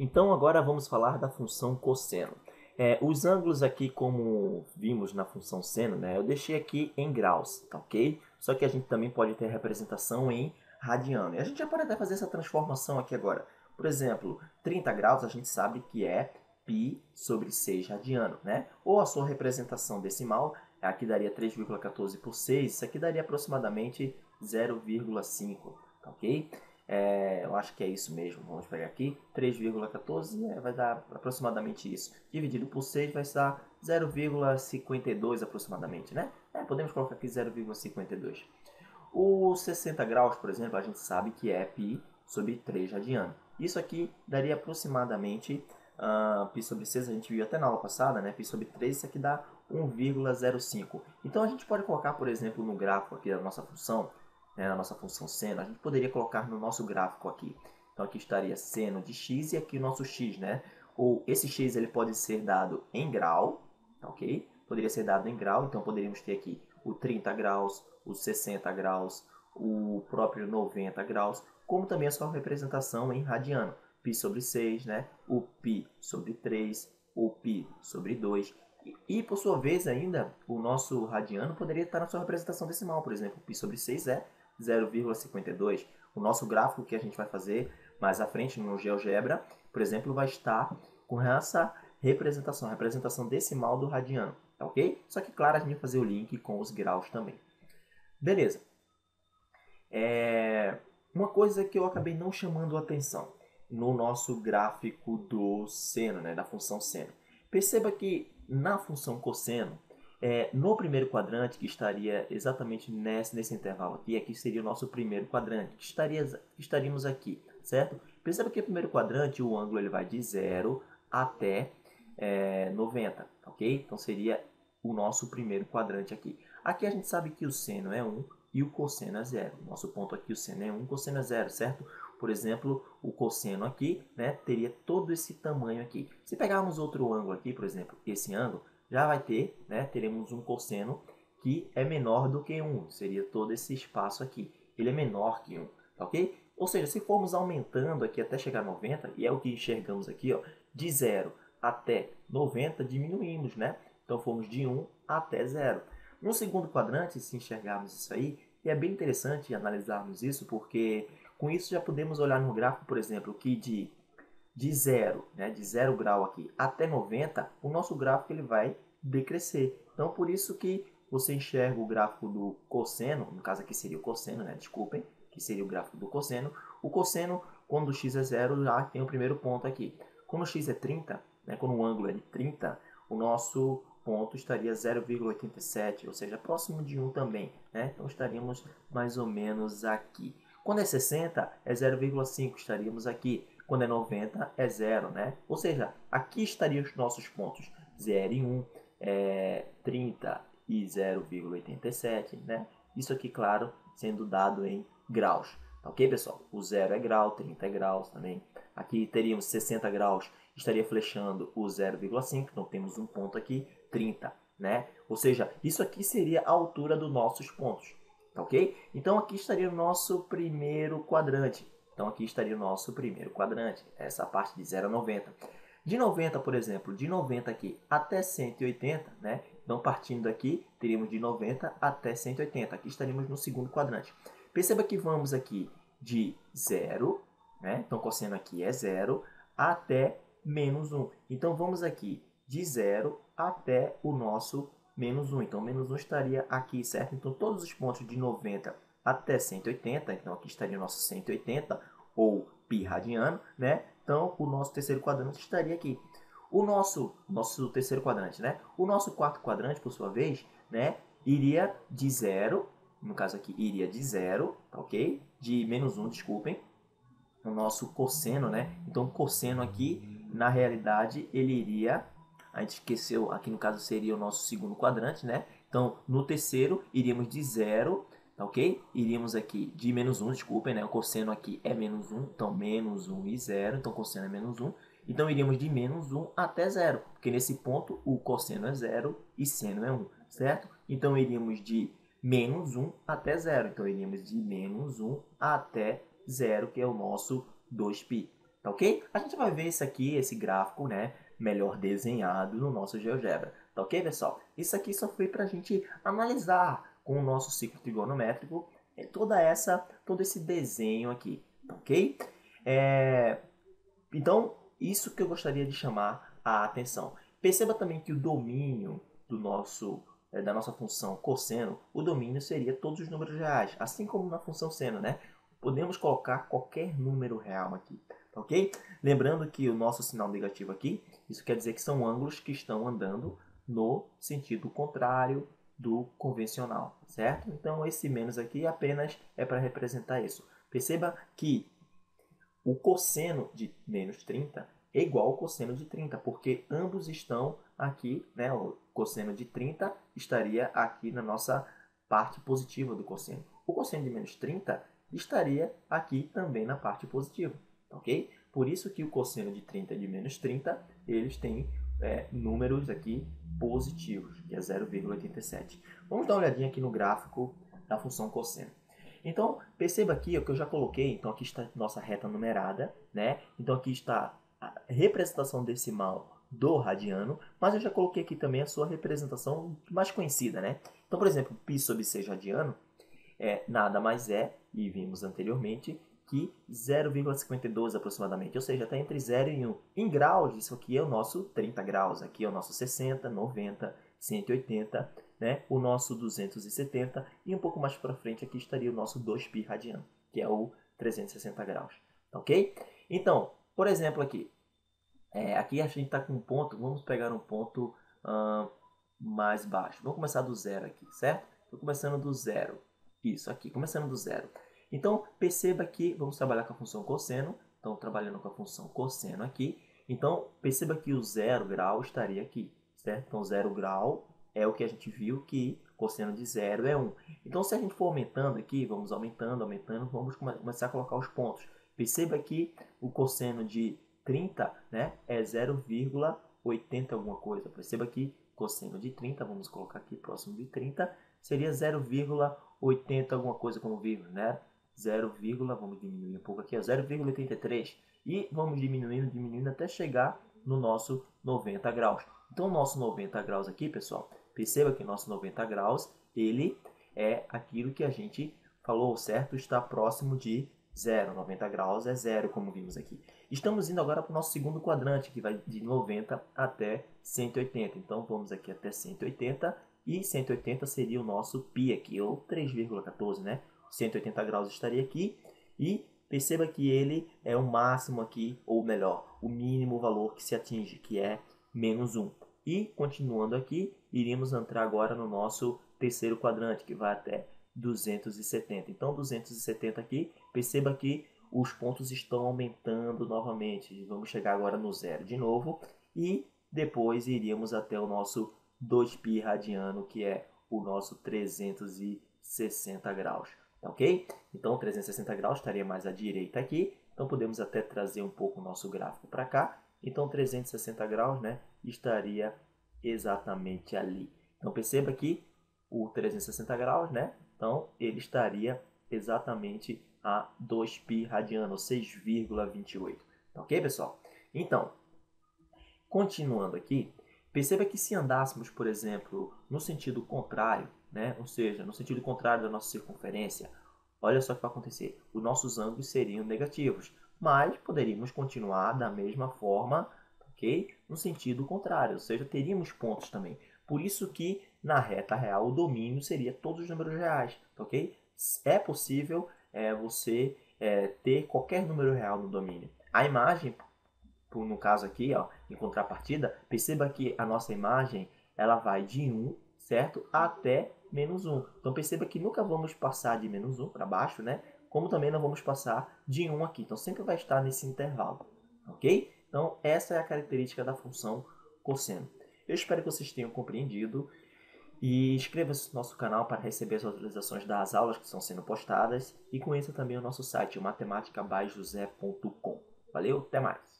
Então agora vamos falar da função cosseno. Os ângulos aqui, como vimos na função seno, né, eu deixei aqui em graus, tá ok? Só que a gente também pode ter representação em radiano. E a gente já pode até fazer essa transformação aqui agora. Por exemplo, 30 graus a gente sabe que é π sobre 6 radiano, né? Ou a sua representação decimal, aqui daria 3,14 por 6, isso aqui daria aproximadamente 0,5, tá ok? Eu acho que é isso mesmo. Vamos pegar aqui. 3,14 vai dar aproximadamente isso. Dividido por 6 vai dar 0,52 aproximadamente, né? Podemos colocar aqui 0,52. O 60 graus, por exemplo, a gente sabe que é π sobre 3 radiano. Isso aqui daria aproximadamente π sobre 6, a gente viu até na aula passada, né? Π sobre 3, isso aqui dá 1,05. Então a gente pode colocar, por exemplo, no gráfico aqui da nossa função, na nossa função seno, a gente poderia colocar no nosso gráfico aqui. Então aqui estaria seno de x e aqui o nosso x, né? Ou esse x ele pode ser dado em grau, tá ok? Poderia ser dado em grau, então poderíamos ter aqui o 30 graus, o 60 graus, o próprio 90 graus, como também a sua representação em radiano. π sobre 6, né? O π sobre 3, o π sobre 2. E, por sua vez, ainda, o nosso radiano poderia estar na sua representação decimal. Por exemplo, π sobre 6 é 0,52. O nosso gráfico que a gente vai fazer mais à frente no GeoGebra, por exemplo, vai estar com essa representação decimal do radiano, tá ok? Só que, claro, a gente vai fazer o link com os graus também. Beleza. Uma coisa que eu acabei não chamando a atenção no nosso gráfico do seno, né, da função seno. Perceba que na função cosseno, no primeiro quadrante, que estaria exatamente nesse intervalo aqui seria o nosso primeiro quadrante, que estaríamos aqui, certo? Perceba que no primeiro quadrante o ângulo ele vai de 0 até 90, ok? Então seria o nosso primeiro quadrante aqui. Aqui a gente sabe que o seno é 1 e o cosseno é 0. Nosso ponto aqui, o seno é 1, o cosseno é 0, certo? Por exemplo, o cosseno aqui, né, teria todo esse tamanho aqui. Se pegarmos outro ângulo aqui, por exemplo, esse ângulo, já vai ter, né, teremos um cosseno que é menor do que 1. Seria todo esse espaço aqui. Ele é menor que 1, tá ok? Ou seja, se formos aumentando aqui até chegar a 90, e é o que enxergamos aqui, ó, de 0 até 90, diminuímos, né? Então, fomos de 1 até 0. No segundo quadrante, se enxergarmos isso aí, e é bem interessante analisarmos isso, porque com isso já podemos olhar no gráfico, por exemplo, que de 0, né, de 0 grau aqui até 90, o nosso gráfico ele vai decrescer. Então, por isso que você enxerga o gráfico do cosseno, no caso aqui seria o cosseno, né, desculpem, que seria o gráfico do cosseno. O cosseno, quando o x é 0, já tem o primeiro ponto aqui. Quando o x é 30, né, quando o ângulo é de 30, o nosso ponto estaria 0,87, ou seja, próximo de 1 também, né? Então estaríamos mais ou menos aqui. Quando é 60, é 0,5, estaríamos aqui. Quando é 90, é 0, né? Ou seja, aqui estariam os nossos pontos 0 e 1, 30 e 0,87, né? Isso aqui, claro, sendo dado em graus. Ok, pessoal? O 0 é grau, 30 é graus também. Aqui teríamos 60 graus, estaria flechando o 0,5, então temos um ponto aqui, 30, né? Ou seja, isso aqui seria a altura dos nossos pontos, ok? Então aqui estaria o nosso primeiro quadrante. Então aqui estaria o nosso primeiro quadrante, essa parte de 0 a 90. De 90, por exemplo, de 90 aqui até 180, né? Então partindo daqui, teríamos de 90 até 180. Aqui estaríamos no segundo quadrante. Perceba que vamos aqui de 0, né? Então cosseno aqui é 0, até menos 1. Então vamos aqui de 0 até o nosso menos 1. Então menos 1 estaria aqui, certo? Então todos os pontos de 90 até 180, então aqui estaria o nosso 180, ou π radiano, né? Então o nosso terceiro quadrante estaria aqui. O nosso terceiro quadrante, né? O nosso quarto quadrante, por sua vez, né, iria de 0, no caso aqui iria de 0, tá ok? De menos 1, desculpem, o nosso cosseno, né? Então, o cosseno aqui, na realidade, ele iria... A gente esqueceu, aqui no caso seria o nosso segundo quadrante, né? Então, no terceiro, iríamos de 0, tá ok? Iríamos aqui de menos 1, desculpem, né? O cosseno aqui é menos 1, então menos 1 e 0, então cosseno é menos 1. Então, iríamos de menos 1 até 0, porque nesse ponto o cosseno é 0 e seno é 1, certo? Então, iríamos de menos 1 até 0. Então, iríamos de menos 1 até 0, que é o nosso 2π, tá ok? A gente vai ver isso aqui, esse gráfico, né, melhor desenhado no nosso GeoGebra, tá ok, pessoal? Isso aqui só foi para a gente analisar com o nosso ciclo trigonométrico todo esse desenho aqui, tá ok? Então, isso que eu gostaria de chamar a atenção. Perceba também que o domínio da nossa função cosseno, o domínio seria todos os números reais, assim como na função seno, né? Podemos colocar qualquer número real aqui, tá ok? Lembrando que o nosso sinal negativo aqui, isso quer dizer que são ângulos que estão andando no sentido contrário do convencional, certo? Então, esse menos aqui apenas é para representar isso. Perceba que o cosseno de menos 30 é igual ao cosseno de 30, porque ambos estão aqui, né? O cosseno de 30 estaria aqui na nossa parte positiva do cosseno. O cosseno de menos 30 estaria aqui também na parte positiva, ok? Por isso que o cosseno de 30 e de menos 30, eles têm números aqui positivos, que é 0,87. Vamos dar uma olhadinha aqui no gráfico da função cosseno. Então, perceba aqui o que eu já coloquei. Então, aqui está nossa reta numerada, né? Então, aqui está a representação decimal do radiano, mas eu já coloquei aqui também a sua representação mais conhecida, né? Então, por exemplo, π sobre 6 radiano nada mais é, e vimos anteriormente, que 0,52 aproximadamente, ou seja, está entre 0 e 1. Em graus, isso aqui é o nosso 30 graus, aqui é o nosso 60, 90, 180, né? O nosso 270, e um pouco mais para frente aqui estaria o nosso 2π radiano, que é o 360 graus, ok? Então, por exemplo aqui, aqui a gente está com um ponto, vamos pegar um ponto mais baixo, vamos começar do zero aqui, certo? Estou começando do zero, isso aqui, começando do zero. Então, perceba que vamos trabalhar com a função cosseno, então trabalhando com a função cosseno aqui, então perceba que o 0 grau estaria aqui, certo? Então 0 grau é o que a gente viu que cosseno de 0 é 1. Então se a gente for aumentando aqui, vamos aumentando, vamos começar a colocar os pontos. Perceba que o cosseno de 30, né, é 0,80 alguma coisa. Perceba que cosseno de 30, vamos colocar aqui próximo de 30, seria 0,80 alguma coisa como vírgula, né? 0, vamos diminuir um pouco aqui, 0,83. E vamos diminuindo até chegar no nosso 90 graus. Então, o nosso 90 graus aqui, pessoal, perceba que o nosso 90 graus, ele é aquilo que a gente falou, certo? Está próximo de 0. 90 graus é 0, como vimos aqui. Estamos indo agora para o nosso segundo quadrante, que vai de 90 até 180. Então, vamos aqui até 180. E 180 seria o nosso π aqui, ou 3,14, né? 180 graus estaria aqui. E perceba que ele é o máximo aqui, ou melhor, o mínimo valor que se atinge, que é menos 1. E, continuando aqui, iríamos entrar agora no nosso terceiro quadrante, que vai até 270. Então, 270 aqui, perceba que os pontos estão aumentando novamente. Vamos chegar agora no zero de novo. E depois iríamos até o nosso 2π radiano, que é o nosso 360 graus. Ok? Então, 360 graus estaria mais à direita aqui. Então, podemos até trazer um pouco o nosso gráfico para cá. Então, 360 graus, né, estaria exatamente ali. Então, perceba que o 360 graus, né, então, ele estaria exatamente a 2π radiano, 6,28. Ok, pessoal? Então, continuando aqui, perceba que se andássemos, por exemplo, no sentido contrário, né, ou seja, no sentido contrário da nossa circunferência, olha só o que vai acontecer. Os nossos ângulos seriam negativos, mas poderíamos continuar da mesma forma, ok? No sentido contrário, ou seja, teríamos pontos também. Por isso que na reta real o domínio seria todos os números reais, ok? É possível você ter qualquer número real no domínio. A imagem, no caso aqui, ó, em contrapartida, perceba que a nossa imagem ela vai de 1, certo? Até menos 1. Então perceba que nunca vamos passar de menos 1 para baixo, né? Como também não vamos passar de 1 aqui. Então sempre vai estar nesse intervalo, ok? Então essa é a característica da função cosseno. Eu espero que vocês tenham compreendido e inscreva-se no nosso canal para receber as atualizações das aulas que estão sendo postadas e conheça também o nosso site, o matematicabajosé.com. Valeu, até mais!